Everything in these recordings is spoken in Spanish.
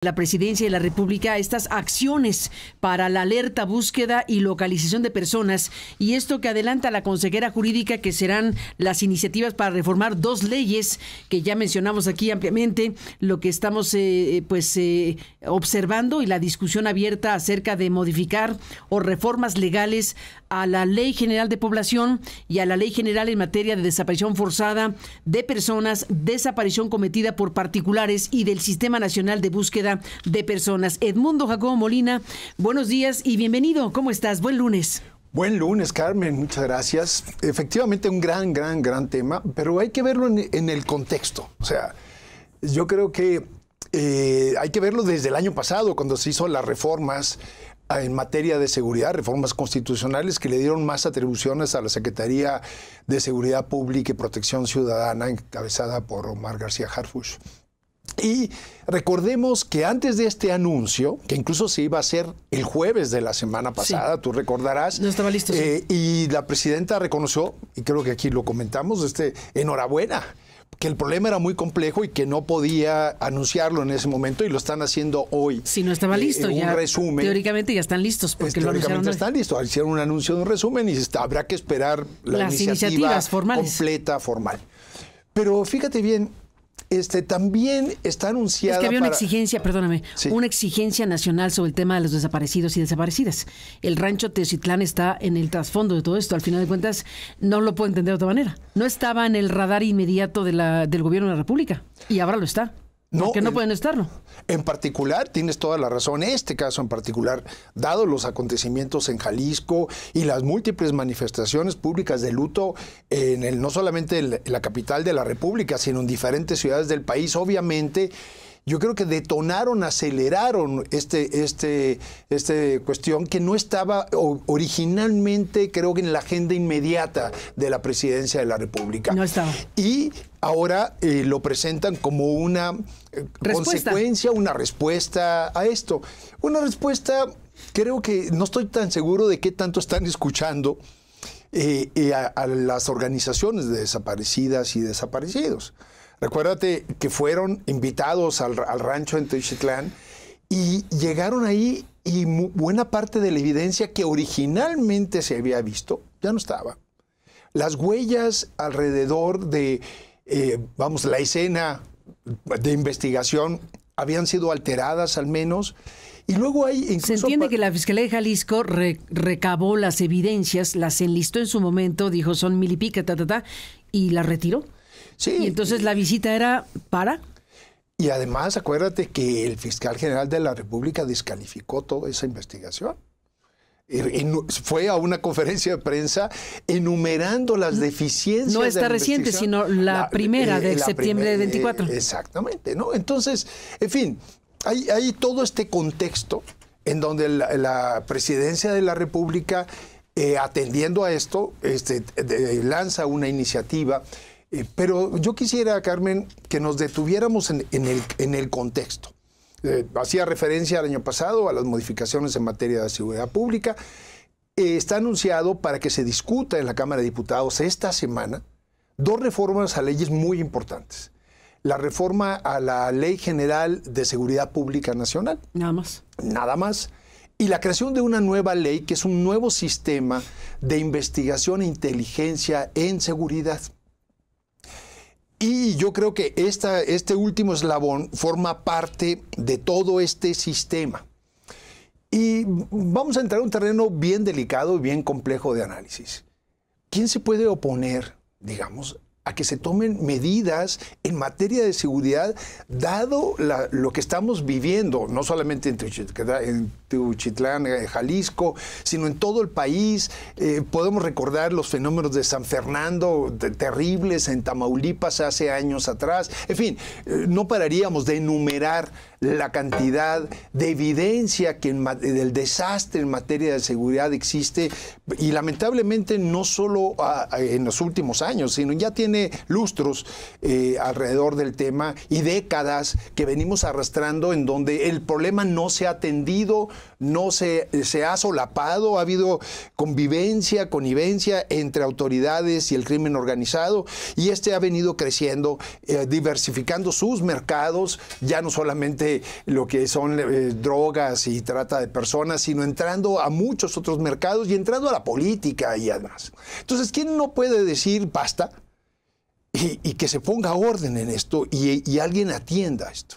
La Presidencia de la República estas acciones para la alerta, búsqueda y localización de personas, y esto que adelanta la consejera jurídica, que serán las iniciativas para reformar dos leyes que ya mencionamos aquí ampliamente, lo que estamos observando y la discusión abierta acerca de modificar o reformas legales a la Ley General de Población y a la Ley General en materia de desaparición forzada de personas, desaparición cometida por particulares y del Sistema Nacional de Búsqueda de Personas. Edmundo Jacobo Molina, buenos días y bienvenido. ¿Cómo estás? Buen lunes. Buen lunes, Carmen. Muchas gracias. Efectivamente, un gran tema, pero hay que verlo en el contexto. O sea, yo creo que hay que verlo desde el año pasado, cuando se hizo las reformas en materia de seguridad, reformas constitucionales que le dieron más atribuciones a la Secretaría de Seguridad Pública y Protección Ciudadana, encabezada por Omar García Harfuch. Y recordemos que antes de este anuncio, que incluso se iba a hacer el jueves de la semana pasada, sí, tú recordarás. No estaba listo. Sí. Y la presidenta reconoció, y creo que aquí lo comentamos, enhorabuena, que el problema era muy complejo y que no podía anunciarlo en ese momento, y lo están haciendo hoy. Si no estaba listo, un ya resumen. Teóricamente ya están listos, porque lo anunciaron hoy. Están listos, hicieron un anuncio de un resumen y habrá que esperar las iniciativas formales. Completa, formal. Pero fíjate bien, también está anunciada. Es que había una exigencia, perdóname, sí, una exigencia nacional sobre el tema de los desaparecidos y desaparecidas. El rancho Teotitlán está en el trasfondo de todo esto. Al final de cuentas, no lo puedo entender de otra manera. No estaba en el radar inmediato del gobierno de la República, y ahora lo está. Porque no pueden estarlo. En particular, tienes toda la razón, este caso en particular, dado los acontecimientos en Jalisco y las múltiples manifestaciones públicas de luto no solamente en la capital de la República, sino en diferentes ciudades del país, obviamente, yo creo que detonaron, aceleraron cuestión que no estaba originalmente, creo que en la agenda inmediata de la Presidencia de la República. No estaba. Y ahora lo presentan como una consecuencia, una respuesta a esto. Una respuesta, creo que no estoy tan seguro de qué tanto están escuchando a las organizaciones de desaparecidas y desaparecidos. Recuérdate que fueron invitados al rancho en Teotitlán y llegaron ahí, y buena parte de la evidencia que originalmente se había visto ya no estaba. Las huellas alrededor de, la escena de investigación habían sido alteradas al menos. Y luego hay incluso... Se entiende que la Fiscalía de Jalisco recabó las evidencias, las enlistó en su momento, dijo son 1000 y pico, y las retiró. Sí. Y entonces la visita era para... Y además, acuérdate que el fiscal general de la República descalificó toda esa investigación. Fue a una conferencia de prensa enumerando las deficiencias. No esta reciente, sino la primera de septiembre de 24. Exactamente, ¿no? Entonces, en fin, hay todo este contexto en donde la Presidencia de la República, atendiendo a esto, lanza una iniciativa. Pero yo quisiera, Carmen, que nos detuviéramos en el contexto. Hacía referencia el año pasado a las modificaciones en materia de seguridad pública. Está anunciado para que se discuta en la Cámara de Diputados esta semana dos reformas a leyes muy importantes. La reforma a la Ley General de Seguridad Pública Nacional. Nada más. Nada más. Y la creación de una nueva ley, que es un nuevo sistema de investigación e inteligencia en seguridad. Y yo creo que este último eslabón forma parte de todo este sistema. Y vamos a entrar en un terreno bien delicado y bien complejo de análisis. ¿Quién se puede oponer, digamos, a que se tomen medidas en materia de seguridad, dado lo que estamos viviendo, no solamente en Teotitlán, Jalisco, sino en todo el país? Podemos recordar los fenómenos de San Fernando, terribles, en Tamaulipas hace años atrás. En fin, no pararíamos de enumerar la cantidad de evidencia que del desastre en materia de seguridad existe, y lamentablemente no solo en los últimos años, sino ya tiene lustros alrededor del tema y décadas que venimos arrastrando, en donde el problema no se ha atendido, no se ha solapado, ha habido connivencia entre autoridades y el crimen organizado, y ha venido creciendo, diversificando sus mercados, ya no solamente solamente lo que son drogas y trata de personas, sino entrando a muchos otros mercados y entrando a la política y además. Entonces, ¿quién no puede decir basta y que se ponga orden en esto y alguien atienda esto?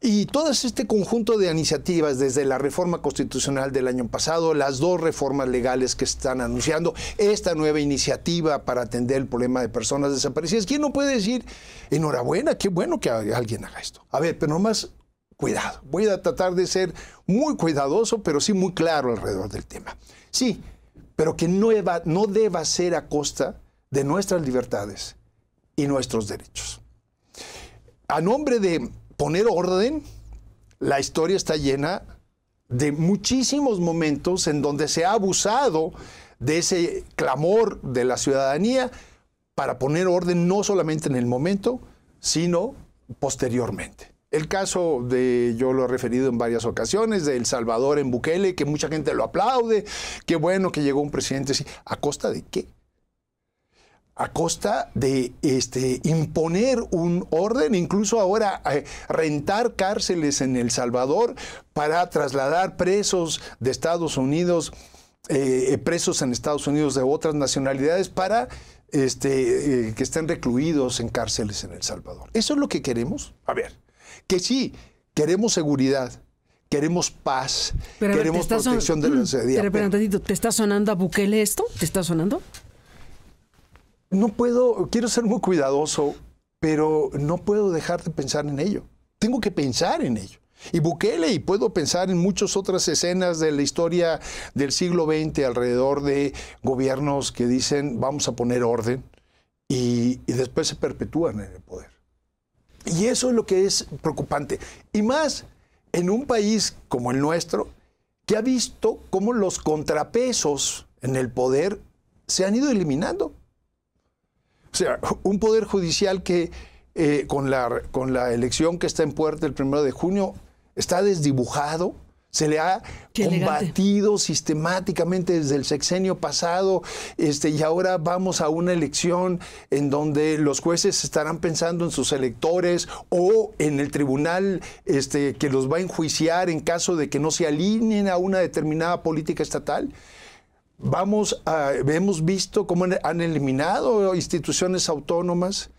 Y todo este conjunto de iniciativas, desde la reforma constitucional del año pasado, las 2 reformas legales que se están anunciando, esta nueva iniciativa para atender el problema de personas desaparecidas, ¿quién no puede decir, enhorabuena, qué bueno que alguien haga esto? A ver, pero nomás, cuidado. Voy a tratar de ser muy cuidadoso, pero sí muy claro alrededor del tema. Sí, pero que no deba ser a costa de nuestras libertades y nuestros derechos. A nombre de poner orden, la historia está llena de muchísimos momentos en donde se ha abusado de ese clamor de la ciudadanía para poner orden no solamente en el momento, sino posteriormente. El caso yo lo he referido en varias ocasiones, de El Salvador en Bukele, que mucha gente lo aplaude, qué bueno que llegó un presidente así. ¿A costa de qué? A costa de imponer un orden, incluso ahora rentar cárceles en El Salvador para trasladar presos de Estados Unidos, presos en Estados Unidos de otras nacionalidades para que estén recluidos en cárceles en El Salvador. ¿Eso es lo que queremos? A ver, que sí, queremos seguridad, queremos paz, queremos protección de la ciudadanía. Pero, ¿te está sonando a Bukele esto? ¿Te está sonando? No puedo, quiero ser muy cuidadoso, pero no puedo dejar de pensar en ello. Tengo que pensar en ello. Y Bukele, y puedo pensar en muchas otras escenas de la historia del siglo XX alrededor de gobiernos que dicen vamos a poner orden y después se perpetúan en el poder. Y eso es lo que es preocupante. Y más en un país como el nuestro, que ha visto cómo los contrapesos en el poder se han ido eliminando. O sea, un poder judicial que con la elección que está en puerta el 1 de junio está desdibujado, se le ha combatido sistemáticamente desde el sexenio pasado, y ahora vamos a una elección en donde los jueces estarán pensando en sus electores o en el tribunal que los va a enjuiciar en caso de que no se alineen a una determinada política estatal. Hemos visto cómo han eliminado instituciones autónomas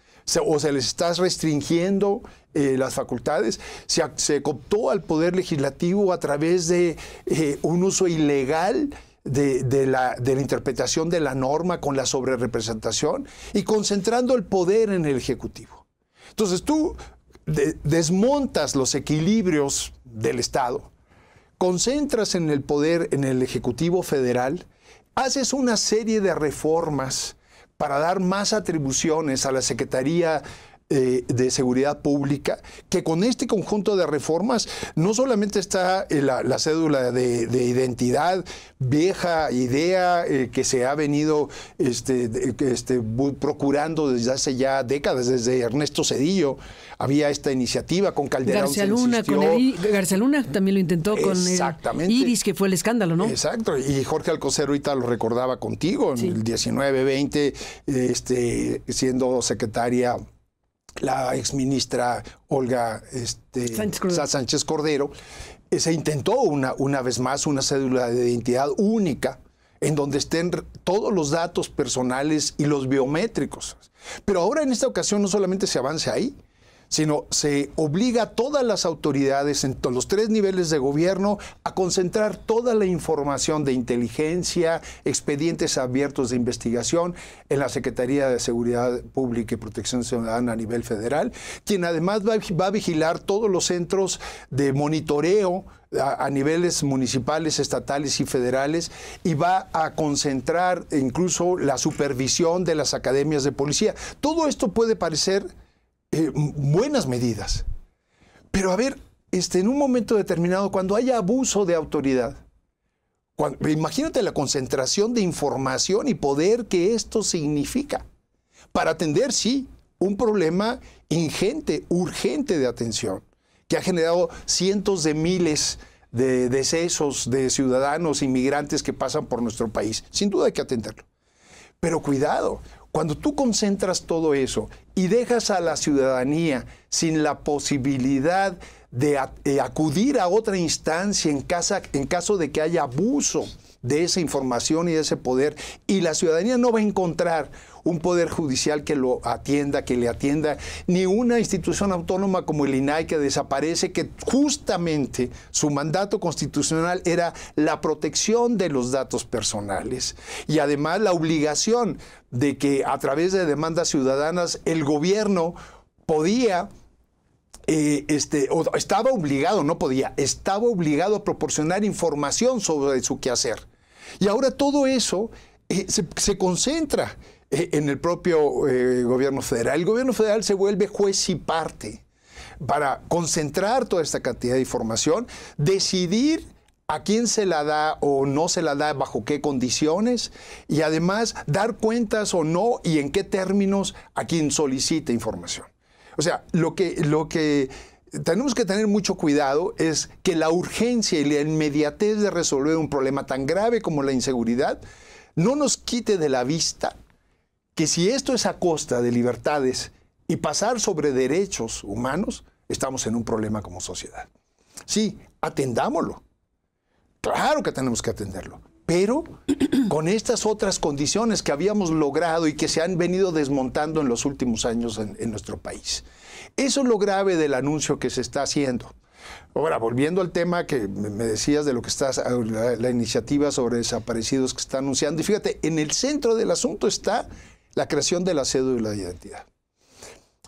o se les está restringiendo las facultades. Se cooptó al Poder Legislativo a través de un uso ilegal de la interpretación de la norma con la sobrerepresentación y concentrando el poder en el Ejecutivo. Entonces tú desmontas los equilibrios del Estado, concentras en el poder en el Ejecutivo Federal, haces una serie de reformas para dar más atribuciones a la Secretaría de Seguridad Pública, que con este conjunto de reformas no solamente está la cédula de identidad, vieja idea que se ha venido procurando desde hace ya décadas, desde Ernesto Zedillo había esta iniciativa, con Calderón García Luna también lo intentó con Iris, que fue el escándalo, ¿no? Exacto, y Jorge Alcocer ahorita lo recordaba contigo, en el 19-20, siendo secretaria la exministra Olga Sánchez Cordero, se intentó una vez más una cédula de identidad única en donde estén todos los datos personales y los biométricos. Pero ahora en esta ocasión no solamente se avanza ahí, sino se obliga a todas las autoridades en los 3 niveles de gobierno a concentrar toda la información de inteligencia, expedientes abiertos de investigación en la Secretaría de Seguridad Pública y Protección Ciudadana a nivel federal, quien además va a vigilar todos los centros de monitoreo a niveles municipales, estatales y federales, y va a concentrar incluso la supervisión de las academias de policía. Todo esto puede parecer buenas medidas, pero a ver, en un momento determinado, cuando haya abuso de autoridad, imagínate la concentración de información y poder que esto significa para atender, sí, un problema ingente, urgente de atención, que ha generado cientos de miles de decesos de ciudadanos inmigrantes que pasan por nuestro país. Sin duda hay que atenderlo. Pero cuidado, cuando tú concentras todo eso y dejas a la ciudadanía sin la posibilidad de acudir a otra instancia en caso de que haya abuso de esa información y de ese poder, y la ciudadanía no va a encontrar un poder judicial que lo atienda, que le atienda, ni una institución autónoma como el INAI, que desaparece, que justamente su mandato constitucional era la protección de los datos personales y además la obligación de que a través de demandas ciudadanas el gobierno podía estaba obligado, no podía, estaba obligado a proporcionar información sobre su quehacer. Y ahora todo eso se concentra en el propio gobierno federal. El gobierno federal se vuelve juez y parte para concentrar toda esta cantidad de información, decidir a quién se la da o no se la da, bajo qué condiciones, y además dar cuentas o no y en qué términos a quien solicite información. O sea, lo que tenemos que tener mucho cuidado es que la urgencia y la inmediatez de resolver un problema tan grave como la inseguridad no nos quite de la vista que si esto es a costa de libertades y pasar sobre derechos humanos, estamos en un problema como sociedad. Sí, atendámoslo. Claro que tenemos que atenderlo, pero con estas otras condiciones que habíamos logrado y que se han venido desmontando en los últimos años en nuestro país. Eso es lo grave del anuncio que se está haciendo. Ahora, volviendo al tema que me decías de lo que está, la iniciativa sobre desaparecidos que está anunciando, y fíjate, en el centro del asunto está la creación de la cédula de identidad.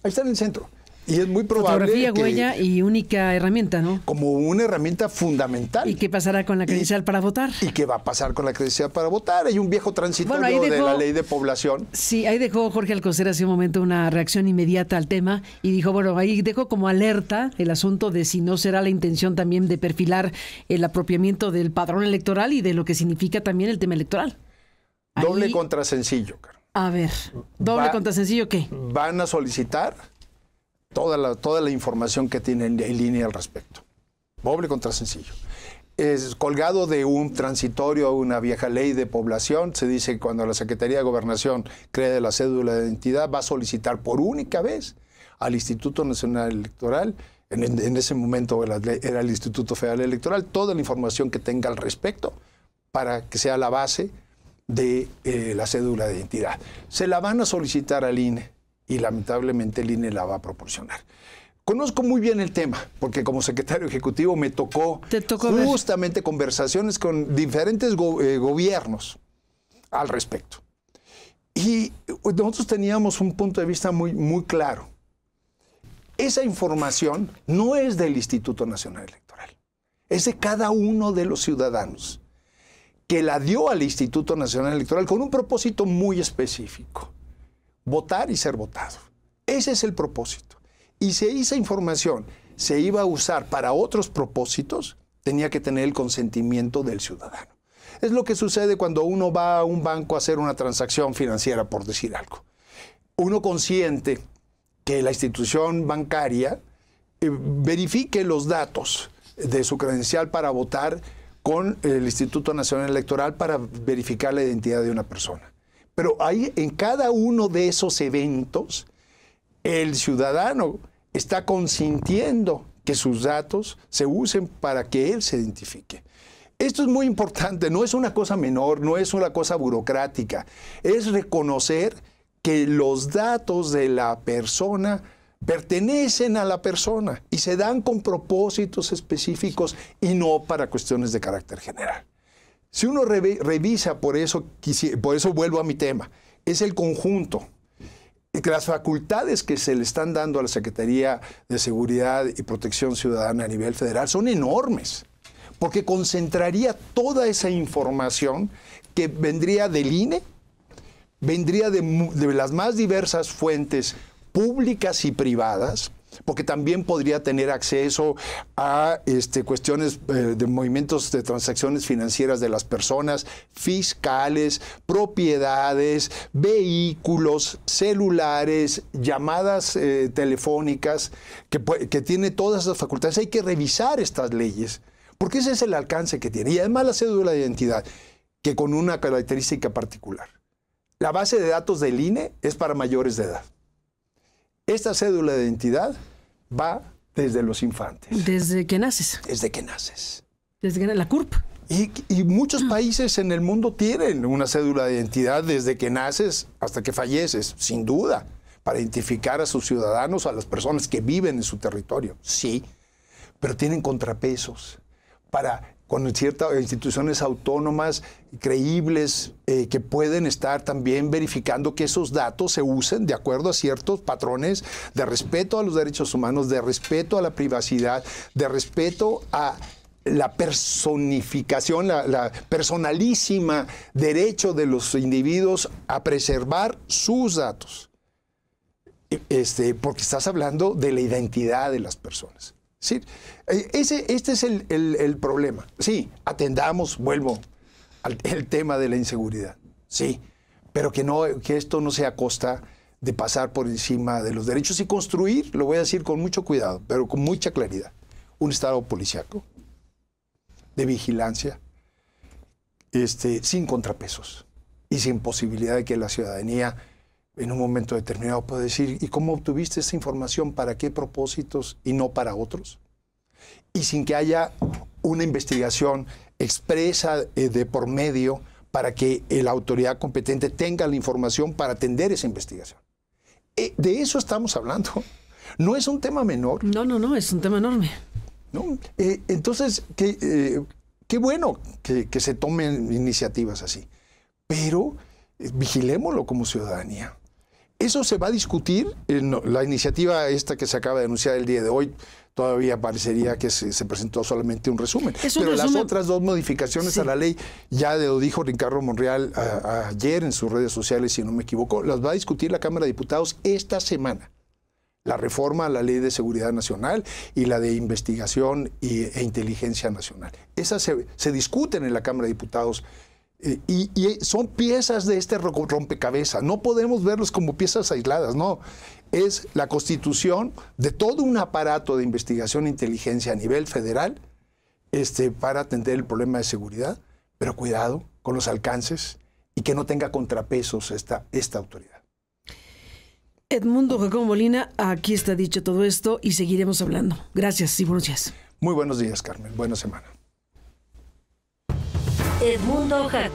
Ahí está en el centro. Y es muy probable fotografía, que, huella y única herramienta, ¿no? Como una herramienta fundamental. ¿Y qué pasará con la credencial para votar? ¿Y qué va a pasar con la credencial para votar? Hay un viejo transitorio de la ley de población. Sí, ahí dejó Jorge Alcocer hace un momento una reacción inmediata al tema y dijo, bueno, ahí dejó como alerta el asunto de si no será la intención también de perfilar el apropiamiento del padrón electoral y de lo que significa también el tema electoral. Doble ahí, contra sencillo, Caro. A ver, ¿doble contra sencillo qué? Van a solicitar toda la información que tienen en línea al respecto. Doble contra sencillo. Es colgado de un transitorio, una vieja ley de población. Se dice que cuando la Secretaría de Gobernación cree la cédula de identidad, va a solicitar por única vez al Instituto Nacional Electoral, en ese momento era el Instituto Federal Electoral, toda la información que tenga al respecto para que sea la base de la cédula de identidad. Se la van a solicitar al INE. Y lamentablemente el INE la va a proporcionar. Conozco muy bien el tema, porque como secretario ejecutivo me tocó justamente conversaciones con diferentes gobiernos al respecto. Y nosotros teníamos un punto de vista muy claro. Esa información no es del Instituto Nacional Electoral, es de cada uno de los ciudadanos que la dio al Instituto Nacional Electoral con un propósito muy específico. Votar y ser votado. Ese es el propósito. Y si esa información se iba a usar para otros propósitos, tenía que tener el consentimiento del ciudadano. Es lo que sucede cuando uno va a un banco a hacer una transacción financiera, por decir algo. Uno consiente que la institución bancaria verifique los datos de su credencial para votar con el Instituto Nacional Electoral para verificar la identidad de una persona. Pero ahí, en cada uno de esos eventos, el ciudadano está consintiendo que sus datos se usen para que él se identifique. Esto es muy importante, no es una cosa menor, no es una cosa burocrática. Es reconocer que los datos de la persona pertenecen a la persona y se dan con propósitos específicos y no para cuestiones de carácter general. Si uno revisa, por eso vuelvo a mi tema, es el conjunto. Las facultades que se le están dando a la Secretaría de Seguridad y Protección Ciudadana a nivel federal son enormes, porque concentraría toda esa información que vendría del INE, vendría de las más diversas fuentes públicas y privadas, porque también podría tener acceso a cuestiones de movimientos de transacciones financieras de las personas, fiscales, propiedades, vehículos, celulares, llamadas telefónicas, que tiene todas esas facultades. Hay que revisar estas leyes, porque ese es el alcance que tiene. Y además la cédula de identidad, que con una característica particular. La base de datos del INE es para mayores de edad. Esta cédula de identidad va Desde los infantes. Desde que naces. Desde que naces. Desde que la CURP. Y muchos países en el mundo tienen una cédula de identidad desde que naces hasta que falleces, sin duda, para identificar a sus ciudadanos, a las personas que viven en su territorio. Sí, pero tienen contrapesos con ciertas instituciones autónomas creíbles que pueden estar también verificando que esos datos se usen de acuerdo a ciertos patrones de respeto a los derechos humanos, de respeto a la privacidad, de respeto a la personificación, la personalísima derecho de los individuos a preservar sus datos. Porque estás hablando de la identidad de las personas. Sí, este es el problema. Sí, vuelvo al tema de la inseguridad. Sí, pero que esto no sea a costa de pasar por encima de los derechos y construir, lo voy a decir con mucho cuidado, pero con mucha claridad, un Estado policíaco, de vigilancia, sin contrapesos y sin posibilidad de que la ciudadanía en un momento determinado puede decir, ¿y cómo obtuviste esta información? ¿Para qué propósitos y no para otros? Y sin que haya una investigación expresa de por medio para que la autoridad competente tenga la información para atender esa investigación. De eso estamos hablando. No es un tema menor. No, es un tema enorme. ¿No? Entonces, qué bueno que se tomen iniciativas así, pero vigilémoslo como ciudadanía. Eso se va a discutir. La iniciativa esta que se acaba de anunciar el día de hoy, todavía parecería que se presentó solamente un resumen. Pero las otras dos modificaciones a la ley, ya lo dijo Ricardo Monreal ayer en sus redes sociales, si no me equivoco, las va a discutir la Cámara de Diputados esta semana. La reforma a la Ley de Seguridad Nacional y la de Investigación e Inteligencia Nacional. Esas se discuten en la Cámara de Diputados y son piezas de este rompecabezas. No podemos verlos como piezas aisladas, no. Es la constitución de todo un aparato de investigación e inteligencia a nivel federal para atender el problema de seguridad, pero cuidado con los alcances y que no tenga contrapesos esta autoridad. Edmundo Jacobo Molina, aquí está dicho todo esto y seguiremos hablando. Gracias y buenos días. Muy buenos días, Carmen. Buena semana. Edmundo Jacobo.